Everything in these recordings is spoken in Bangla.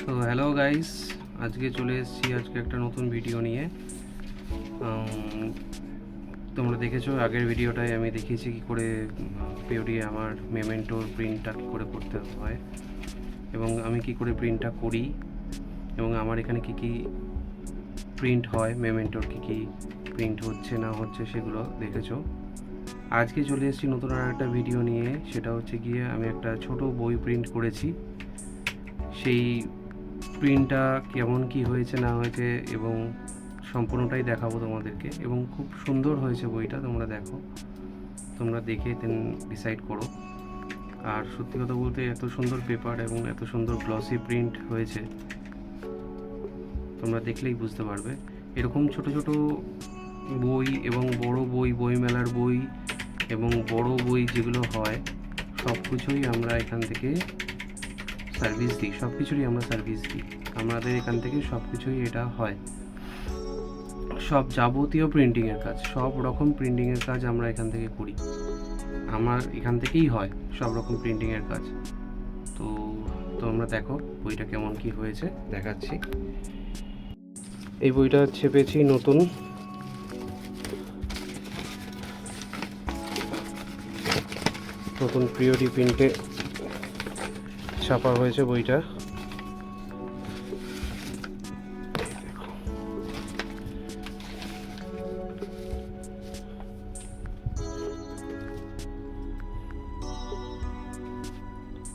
তো হ্যালো গাইস, আজকে চলে এসেছি একটা নতুন ভিডিও নিয়ে। তোমরা দেখেছো আগের ভিডিওটায় আমি দেখিয়েছি কী করে পিওডি আমার মেমেন্টোর প্রিন্টটা কী করে করতে হয় এবং আমি কী করে প্রিন্টটা করি এবং আমার এখানে কী কী প্রিন্ট হয়, মেমেন্টোর কী কী প্রিন্ট হচ্ছে না হচ্ছে সেগুলো দেখেছো। আজকে চলে এসেছি নতুন আর একটা ভিডিও নিয়ে, সেটা হচ্ছে গিয়ে আমি একটা ছোট বই প্রিন্ট করেছি। সেই প্রিন্টটা কেমন কি হয়েছে না হয়েছে এবং সম্পূর্ণটাই দেখাবো তোমাদেরকে, এবং খুব সুন্দর হয়েছে বইটা। তোমরা দেখো, তোমরা দেখে দেন ডিসাইড করো। আর সত্যি কথা বলতে এত সুন্দর পেপার এবং এত সুন্দর গ্লসি প্রিন্ট হয়েছে, তোমরা দেখলেই বুঝতে পারবে। এরকম ছোট ছোট বই এবং বড় বই, বইমেলার বই এবং বড় বই যেগুলো হয় সব কিছুই আমরা এখান থেকে সার্ভিস দিই, সব কিছুরই আমরা সার্ভিস দিই। আমাদের এখান থেকে সব কিছুই এটা হয়, সব যাবতীয় প্রিন্টিংয়ের কাজ, সব রকম প্রিন্টিংয়ের কাজ আমরা এখান থেকে করি। আমার এখান থেকেই হয় সব রকম প্রিন্টিংয়ের কাজ। তো তোমরা দেখো বইটা কেমন কি হয়েছে, দেখাচ্ছি। এই বইটা ছেপেছি নতুন, নতুন পিওডি প্রিন্টে ছাপা হয়েছে বইটা।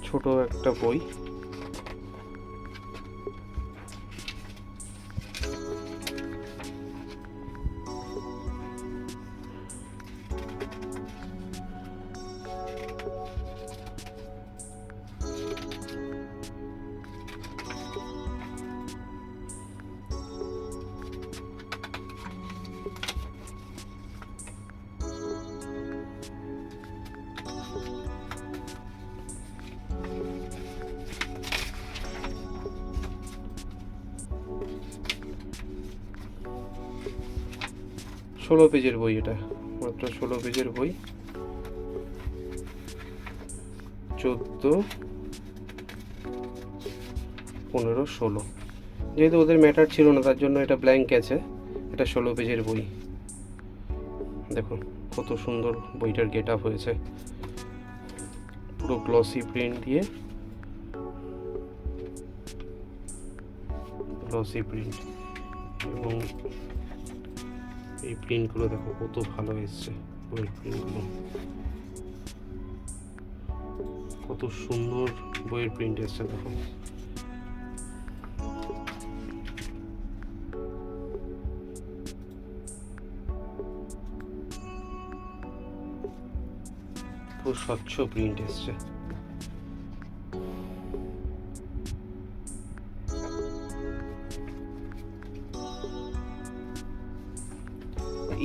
ছোট একটা বই, ষোলো পেজের বই, এটা মাত্র 16 পেজের বই। 14, 15, 16, যেহেতু ওদের ম্যাটার ছিল না তার জন্য এটা ব্ল্যাঙ্ক আছে। এটা 16 পেজের বই। দেখুন কত সুন্দর বইটার গেট আপ হয়েছে, পুরো গ্লসি প্রিন্ট দিয়ে, গ্লসি প্রিন্ট। এবং এই প্রিন্টগুলো দেখো কত ভালো এসছে, বইয়ের প্রিন্টগুলো কত সুন্দর বইয়ের প্রিন্ট এসছে দেখো। খুব স্বচ্ছ প্রিন্ট এসছে।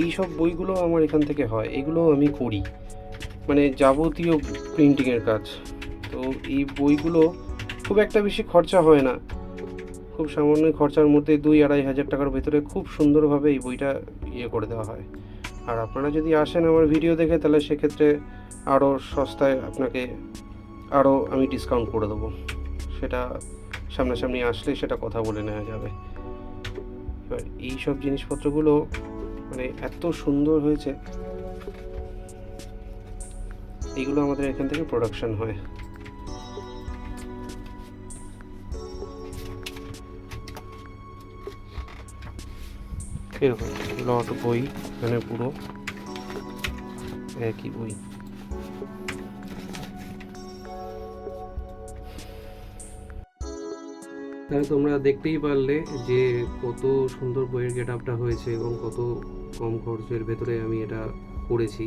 এইসব বইগুলো আমার এখান থেকে হয়, এগুলো আমি করি, মানে যাবতীয় প্রিন্টিংয়ের কাজ। তো এই বইগুলো খুব একটা বেশি খরচা হয় না, খুব সামান্য খরচার মধ্যে 2-2.5 হাজার টাকার ভেতরে খুব সুন্দরভাবে এই বইটা করে দেওয়া হয়। আর আপনারা যদি আসেন আমার ভিডিও দেখে, তাহলে সেক্ষেত্রে আরও সস্তায় আপনাকে আরও আমি ডিসকাউন্ট করে দেবো। সেটা সামনাসামনি আসলে সেটা কথা বলে নেওয়া যাবে। এবার এই সব জিনিসপত্রগুলো মানে এত সুন্দর হয়েছে, এইগুলো আমাদের এখান থেকে প্রোডাকশন হয়। এরকম লট বই, এখানে পুরো একই বই। তাহলে তোমরা দেখতেই পারলে যে কত সুন্দর বইয়ের গেট আপটা হয়েছে এবং কত কম খরচের ভেতরে আমি এটা করেছি।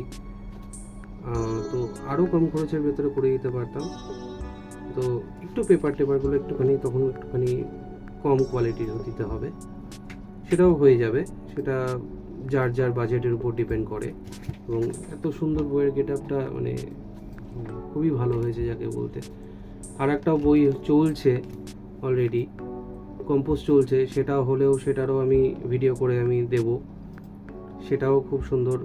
তো আরও কম খরচের ভেতরে করে দিতে পারতাম, তো একটু টেপারগুলো একটুখানি কম কোয়ালিটির দিতে হবে, সেটাও হয়ে যাবে। সেটা যার যার বাজেটের উপর ডিপেন্ড করে। এবং এত সুন্দর বইয়ের গেট আপটা মানে খুবই ভালো হয়েছে যাকে বলতে। আর একটা বই চলছে অলরেডি, কম্পোজ চলছে, সেটা হলেও সেটারও আমি ভিডিও করে আমি দেব। সেটাও খুব সুন্দর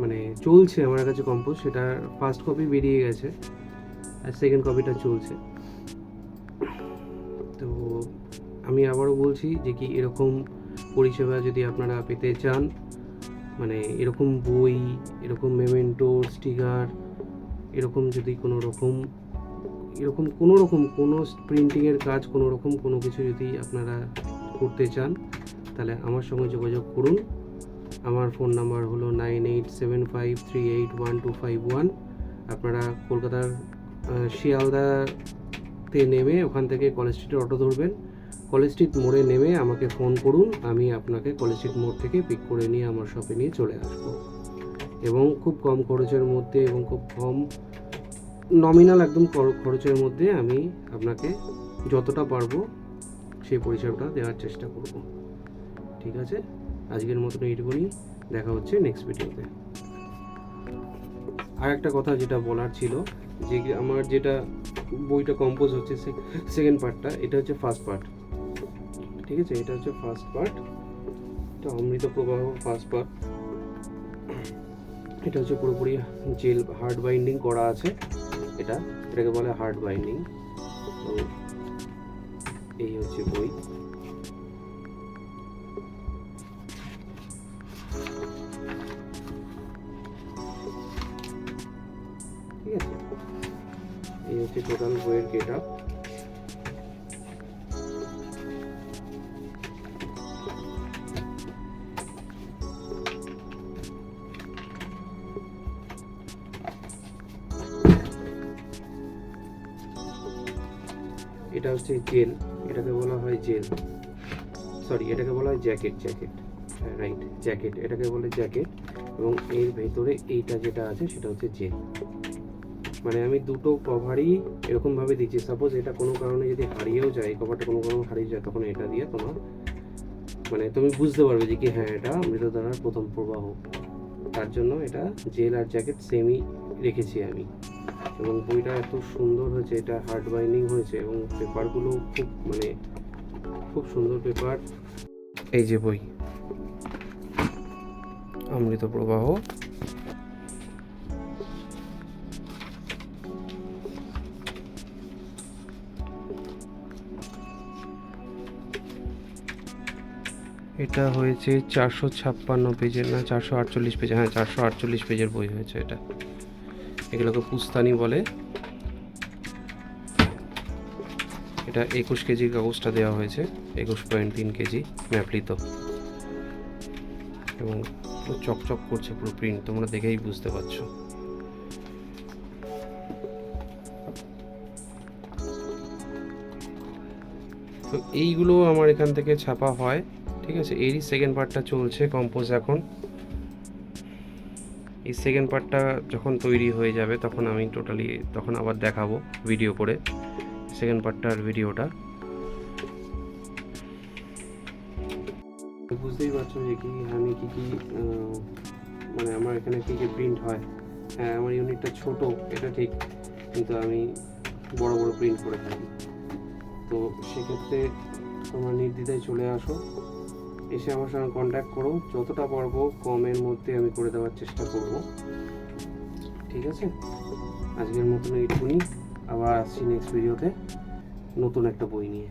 মানে চলছে আমার কাছে কম্পোজ। সেটা ফার্স্ট কপি বেরিয়ে গেছে আর সেকেন্ড কপিটা চলছে। আমি আবারও বলছি যে কি এরকম পরিষেবা যদি আপনারা পেতে চান, মানে এরকম বই, এরকম মেমেন্টো, স্টিকার, এরকম যদি কোনো রকম কোনো প্রিন্টিংয়ের কাজ, কোনো কিছু যদি আপনারা করতে চান, তাহলে আমার সঙ্গে যোগাযোগ করুন। আমার ফোন নাম্বার হলো 9875381251। আপনারা কলকাতার শিয়ালদাতে নেমে ওখান থেকে কলেজ স্ট্রিটের অটো ধরবেন। কলেজ স্ট্রিট মোড়ে নেমে আমাকে ফোন করুন, আমি আপনাকে কলেজ স্ট্রিট মোড় থেকে পিক করে নিয়ে আমার শপে নিয়ে চলে আসবো। এবং খুব কম খরচের মধ্যে এবং খুব কম নমিনাল একদম খরচের মধ্যে আমি আপনাকে যতটা পারবো সেই পরিষেবাটা দেওয়ার চেষ্টা করব। ঠিক আছে, আজকের মতন এইটুকুনি, দেখা হচ্ছে নেক্সট ভিডিওতে। আর একটা কথা যেটা বলার ছিল, যে আমার যেটা বইটা কম্পোজ হচ্ছে সেকেন্ড পার্টটা, এটা হচ্ছে ফার্স্ট পার্ট। ঠিক আছে, এটা হচ্ছে ফার্স্ট পার্ট, এটা অমৃত প্রবাহ ফার্স্ট পার্ট। এটা হচ্ছে পুরোপুরি জেল হার্ড বাইন্ডিং করা আছে, এটাকে বলে হার্ড বাইন্ডিং। তো এই হচ্ছে বই। ঠিক আছে, এই হচ্ছে টোটাল বইয়ের গেট আপ। এটা হচ্ছে জেল, এটাকে বলা হয় জেল, সরি এটাকে বলা হয় জ্যাকেট, রাইট, জ্যাকেট, এটাকে বলে জ্যাকেট। এবং এর ভেতরে এইটা যেটা আছে সেটা হচ্ছে জেল। মানে আমি দুটো কভারই এরকমভাবে দিচ্ছি। সাপোজ এটা কোনো কারণে যদি হারিয়েও যায়, কভারটা কোনো কারণে হারিয়ে যায়, তখন এটা দিয়ে তোমার মানে তুমি বুঝতে পারবে যে কি হ্যাঁ এটা মৃতধারার প্রথম প্রবাহ। তার জন্য এটা জেল আর জ্যাকেট সেমই রেখেছি আমি। এবং বইটা এত সুন্দর হয়েছে, এটা হার্ড বাইন্ডিং হয়েছে এবং পেপারগুলো খুব সুন্দর পেপার। এই যে বই অমৃত প্রবাহ, এটা হয়েছে 456 পেজের, না 448 পেজ, হ্যাঁ 448 পেজের বই হয়েছে এটা। এগুলোকে পুস্তানি বলে। এটা 21 কেজির কাগজটা দেওয়া হয়েছে, 21.3 কেজি ম্যাপলিত, এবং পুরো চকচক করছে পুরো প্রিন্ট, তোমরা দেখেই বুঝতে পারছো। তো এইগুলো আমার এখান থেকে ছাপা হয়। ঠিক আছে, এরই সেকেন্ড পার্টটা চলছে কম্পোজ এখন। এই সেকেন্ড পার্টটা যখন তৈরি হয়ে যাবে তখন আমি তখন আবার দেখাবো ভিডিও করে সেকেন্ড পার্টটার ভিডিওটা। বুঝতেই পারছো যে কি আমি কি মানে আমার এখানে কি প্রিন্ট হয়। হ্যাঁ, আমার ইউনিটটা ছোট, এটা ঠিক, কিন্তু আমি বড় প্রিন্ট করে থাকি। তো সেক্ষেত্রে তোমরা নির্দ্বিধায় চলে আসো, এসে আমার সঙ্গে কন্ট্যাক্ট করো, যতটা পারবো কমের মধ্যে আমি করে দেওয়ার চেষ্টা করব। ঠিক আছে, আজকের মতন এইটুকুনি, আবার আসছি নেক্সট ভিডিওতে নতুন একটা বই নিয়ে।